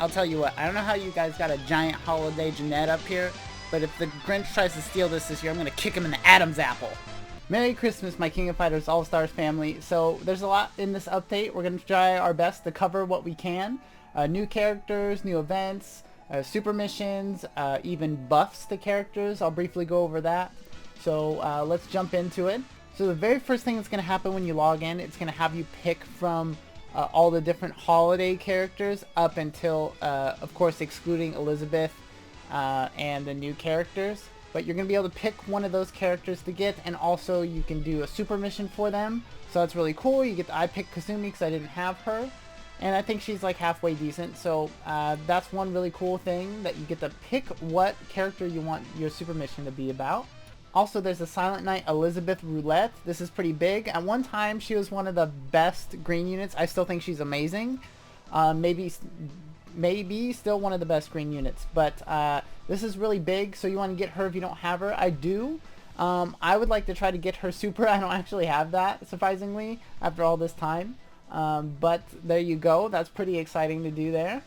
I'll tell you what, I don't know how you guys got a giant holiday Jeanette up here, but if the Grinch tries to steal this year, I'm going to kick him in the Adam's apple. Merry Christmas, my King of Fighters All-Stars family. So there's a lot in this update. We're going to try our best to cover what we can. New characters, new events, super missions, even buffs to characters. I'll briefly go over that. So let's jump into it. So the very first thing that's going to happen when you log in, it's going to have you pick from all the different holiday characters up until, of course, excluding Elizabeth and the new characters. But you're going to be able to pick one of those characters to get, and also you can do a super mission for them. So that's really cool. You get I picked Kasumi because I didn't have her, and I think she's like halfway decent. So that's one really cool thing, that you get to pick what character you want your super mission to be about. Also, there's a Silent Night Elizabeth roulette. This is pretty big. At one time, she was one of the best green units. I still think she's amazing. Maybe still one of the best green units. But this is really big, so you want to get her if you don't have her. I do. I would like to try to get her super. I don't actually have that, surprisingly, after all this time. But there you go. That's pretty exciting to do there.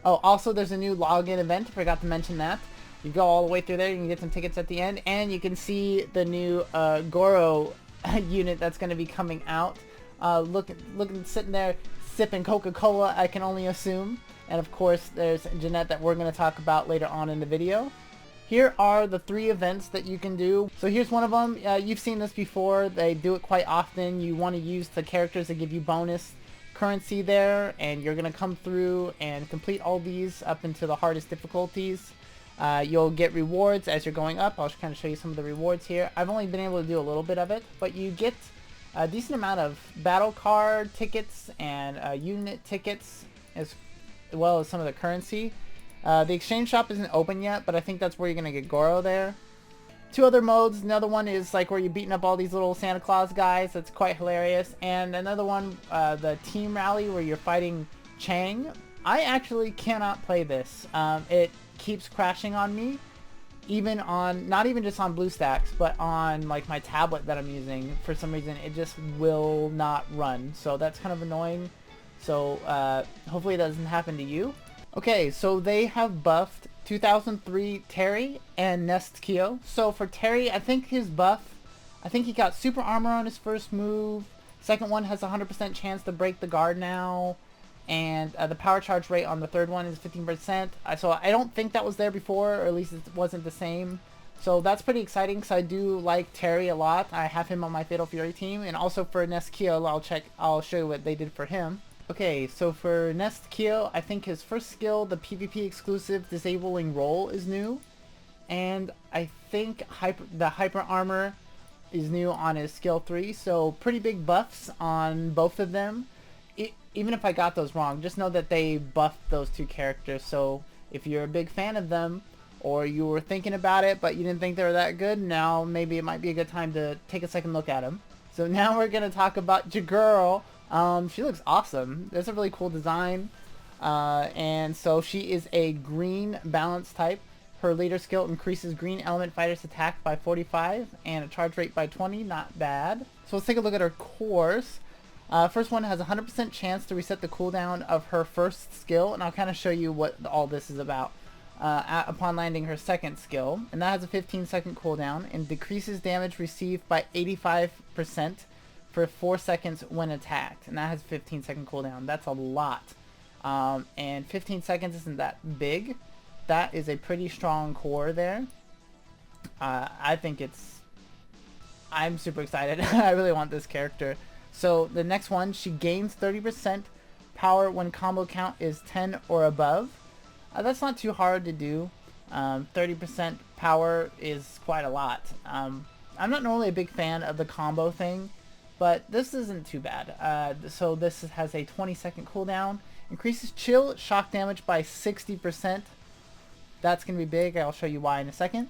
Oh, also, there's a new login event. I forgot to mention that. You go all the way through there, you can get some tickets at the end, and you can see the new Goro unit that's going to be coming out. Looking, sitting there, sipping Coca-Cola, I can only assume. And of course, there's Jeanette that we're going to talk about later on in the video. Here are the 3 events that you can do. So here's one of them. You've seen this before. They do it quite often. You want to use the characters that give you bonus currency there, and you're going to come through and complete all these up into the hardest difficulties. You'll get rewards as you're going up. I'll kind of show you some of the rewards here. I've only been able to do a little bit of it, but you get a decent amount of battle card tickets and unit tickets, as well as some of the currency. The exchange shop isn't open yet, but I think that's where you're going to get Goro there. 2 other modes. Another one is like where you're beating up all these little Santa Claus guys. That's quite hilarious. And another one, the team rally, where you're fighting Chang. I actually cannot play this. It keeps crashing on me, even on, not even just on BlueStacks, but on like my tablet that I'm using. For some reason, it just will not run. So that's kind of annoying. So hopefully it doesn't happen to you. Okay, so they have buffed 2003 Terry and Nest Kyo. So for Terry, I think his buff, I think he got super armor on his first move. Second one has a 100% chance to break the guard now. And the power charge rate on the third one is 15%. So I don't think that was there before, or at least it wasn't the same. So that's pretty exciting, because I do like Terry a lot. I have him on my Fatal Fury team. And also for Nest Kyo, I'll show you what they did for him. Okay, so for Nest Kyo, I think his first skill, the PvP exclusive Disabling Roll, is new. And I think the Hyper Armor is new on his skill 3. So pretty big buffs on both of them. Even if I got those wrong, just know that they buffed those 2 characters. So if you're a big fan of them, or you were thinking about it but you didn't think they were that good, now maybe it might be a good time to take a second look at them. So now we're going to talk about your girl. She looks awesome. There's a really cool design. And so she is a green balance type. Her leader skill increases green element fighters' attack by 45 and a charge rate by 20. Not bad. So let's take a look at her cores. First one has a 100% chance to reset the cooldown of her first skill, and I'll kind of show you what all this is about. Upon landing her second skill, and that has a 15-second cooldown, and decreases damage received by 85% for 4 seconds when attacked, and that has a 15-second cooldown. That's a lot. And 15 seconds isn't that big. That is a pretty strong core there. I think I'm super excited. I really want this character. So the next one, she gains 30% power when combo count is 10 or above. That's not too hard to do. 30% power is quite a lot. I'm not normally a big fan of the combo thing, but this isn't too bad. So this has a 20-second cooldown. Increases chill shock damage by 60%. That's going to be big. I'll show you why in a second.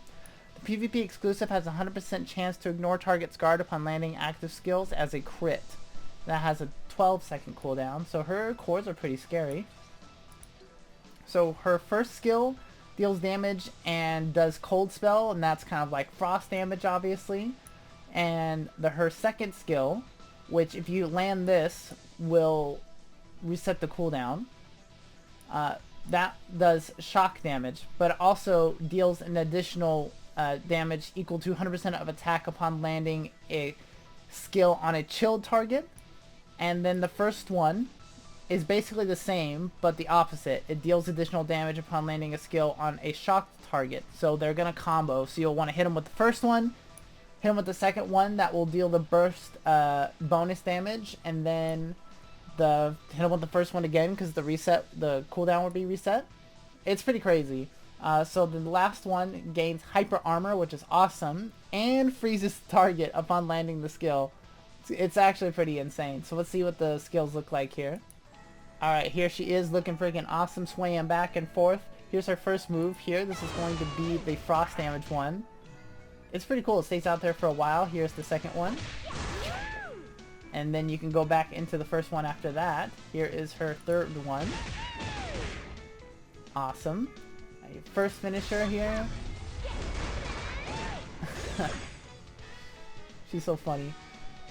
The PvP exclusive has a 100% chance to ignore target's guard upon landing active skills as a crit. That has a 12-second cooldown, so her cores are pretty scary. So her first skill deals damage and does cold spell, and that's kind of like frost damage, obviously. And her second skill, which if you land this, will reset the cooldown. that does shock damage, but it also deals an additional damage equal to 100% of attack upon landing a skill on a chilled target. And then the first one is basically the same, but the opposite. It deals additional damage upon landing a skill on a shocked target. So they're going to combo. So you'll want to hit them with the first one, hit them with the second one that will deal the burst bonus damage, and then hit them with the first one again because the cooldown would be reset. It's pretty crazy. So the last one gains hyper armor, which is awesome, and freezes the target upon landing the skill. It's actually pretty insane. So let's see what the skills look like here. Alright, here she is looking freaking awesome, swaying back and forth. Here's her first move here. This is going to be the frost damage one. It's pretty cool. It stays out there for a while. Here's the second one. And then you can go back into the first one after that. Here is her third one. Awesome. First finisher here. She's so funny.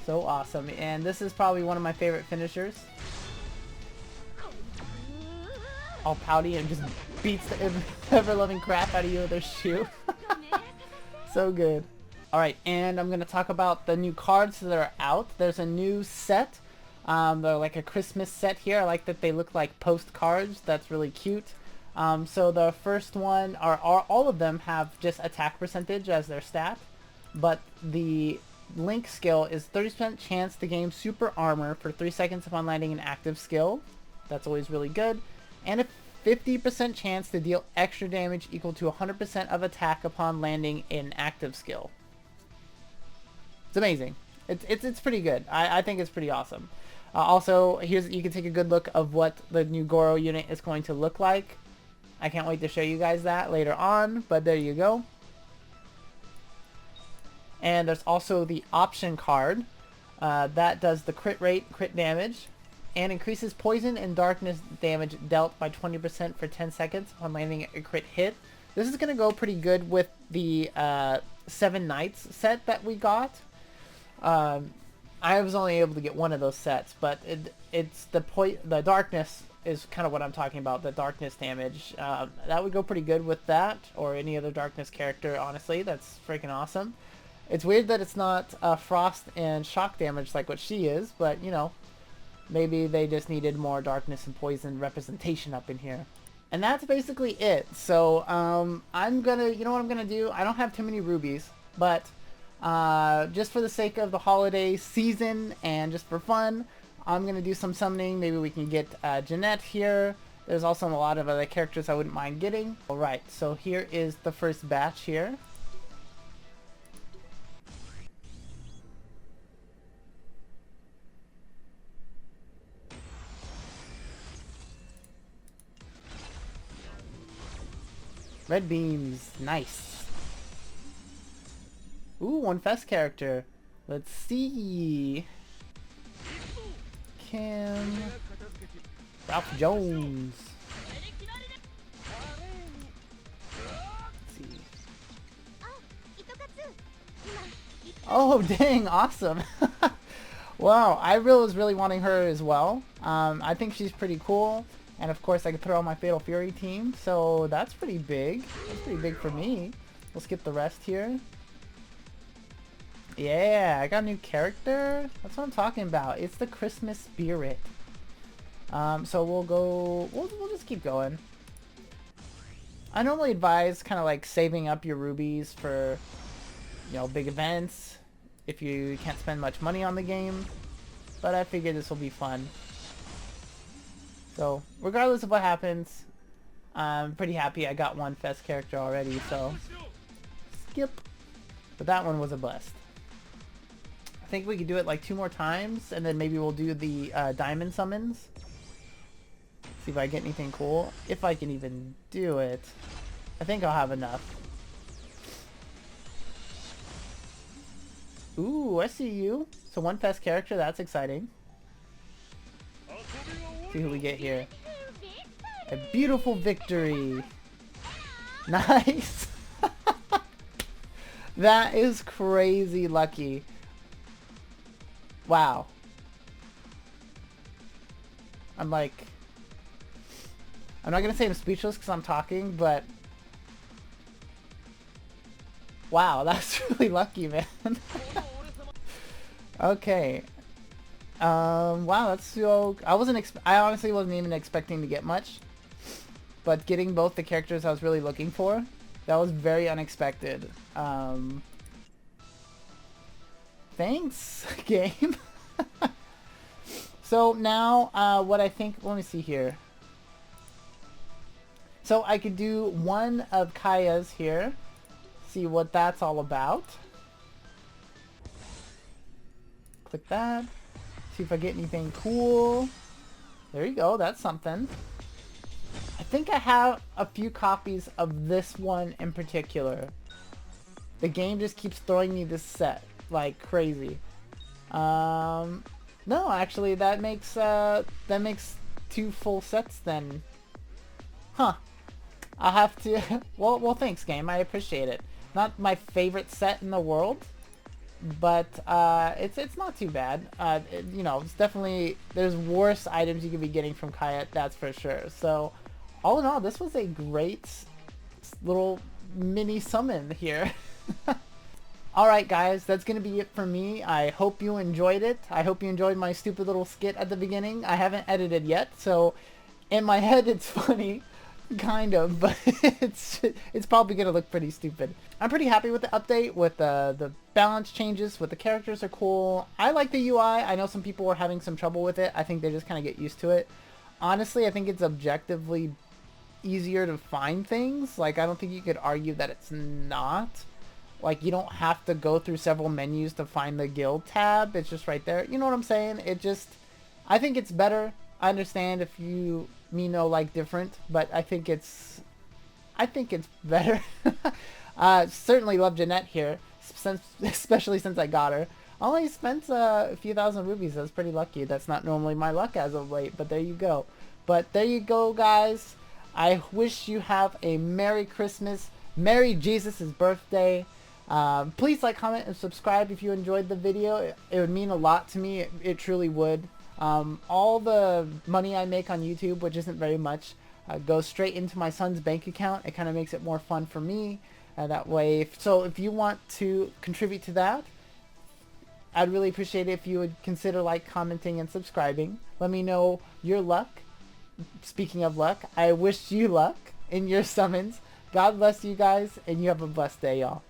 So awesome. And this is probably one of my favorite finishers. All pouty and just beats the ever-loving crap out of you with her shoe. So good. Alright, and I'm going to talk about the new cards that are out. There's a new set. They're like a Christmas set here. I like that they look like postcards. That's really cute. So the first one, all of them have just attack percentage as their stat. But the Link skill is 30% chance to gain super armor for 3 seconds upon landing an active skill. That's always really good. And a 50% chance to deal extra damage equal to 100% of attack upon landing an active skill. It's amazing. It's pretty good. I think it's pretty awesome. Also, you can take a good look of what the new Goro unit is going to look like. I can't wait to show you guys that later on, but there you go. And there's also the option card that does the crit rate, crit damage, and increases poison and darkness damage dealt by 20% for 10 seconds on landing a crit hit. This is going to go pretty good with the 7 Nights set that we got. I was only able to get one of those sets, but it's the darkness is kind of what I'm talking about, the darkness damage. That would go pretty good with that, or any other darkness character, honestly. That's freaking awesome. It's weird that it's not frost and shock damage like what she is, but, you know, maybe they just needed more darkness and poison representation up in here. And that's basically it. So, you know what I'm gonna do? I don't have too many rubies, but just for the sake of the holiday season and just for fun, I'm gonna do some summoning. Maybe we can get Jeanette here. There's also a lot of other characters I wouldn't mind getting. Alright, so here is the first batch here. Red beams, nice. Ooh, one fest character. Let's see. Kim. Ralph Jones. Let's see. Oh, dang, awesome. Wow, I was really wanting her as well. I think she's pretty cool. And of course I could throw on my Fatal Fury team, so that's pretty big. That's pretty big for me. We'll skip the rest here. Yeah, I got a new character. That's what I'm talking about. It's the Christmas spirit. So we'll just keep going. I normally advise kind of like saving up your rubies for, you know, big events if you can't spend much money on the game. But I figured this will be fun. So, regardless of what happens, I'm pretty happy I got one fest character already, so skip. But that one was a blast. I think we could do it like 2 more times, and then maybe we'll do the diamond summons. See if I get anything cool. If I can even do it. I think I'll have enough. Ooh, I see you. So one fest character, that's exciting. See who we get here. A beautiful victory. Nice. That is crazy lucky. Wow. I'm like, I'm not gonna say I'm speechless because I'm talking, but wow, that's really lucky, man. Okay. Wow, that's so. I honestly wasn't even expecting to get much, but getting both the characters I was really looking for, that was very unexpected. Thanks, game. So now, what I think, let me see here. So I could do one of Kaya's here, see what that's all about. Click that, see if I get anything cool. There you go, that's something. I think I have a few copies of this one in particular. The game just keeps throwing me this set like crazy. No, actually that makes 2 full sets then. Huh. I'll have to well thanks game, I appreciate it. Not my favorite set in the world, but it's not too bad. You know, it's definitely, there's worse items you could be getting from Kaya, that's for sure. So all in all, this was a great little mini summon here. Alright guys, that's going to be it for me. I hope you enjoyed it. I hope you enjoyed my stupid little skit at the beginning. I haven't edited yet, so in my head it's funny, kind of, but it's probably going to look pretty stupid. I'm pretty happy with the update, with the balance changes, with the characters are cool. I like the UI. I know some people were having some trouble with it. I think they just kind of get used to it. Honestly, I think it's objectively easier to find things. Like, I don't think you could argue that it's not. Like, you don't have to go through several menus to find the guild tab. It's just right there. You know what I'm saying? I think it's better. I understand if you like different, but I think it's better. Certainly love Jeanette here, especially since I got her. I only spent a few thousand rubies. That's pretty lucky. That's not normally my luck as of late, but there you go. But there you go, guys. I wish you have a Merry Christmas. Merry Jesus' birthday. Please like, comment, and subscribe if you enjoyed the video. It would mean a lot to me. It truly would. All the money I make on YouTube, which isn't very much, goes straight into my son's bank account. It kind of makes it more fun for me. That way, if you want to contribute to that, I'd really appreciate it if you would consider like, commenting, and subscribing. Let me know your luck. Speaking of luck, I wish you luck in your summons. God bless you guys, and you have a blessed day, y'all.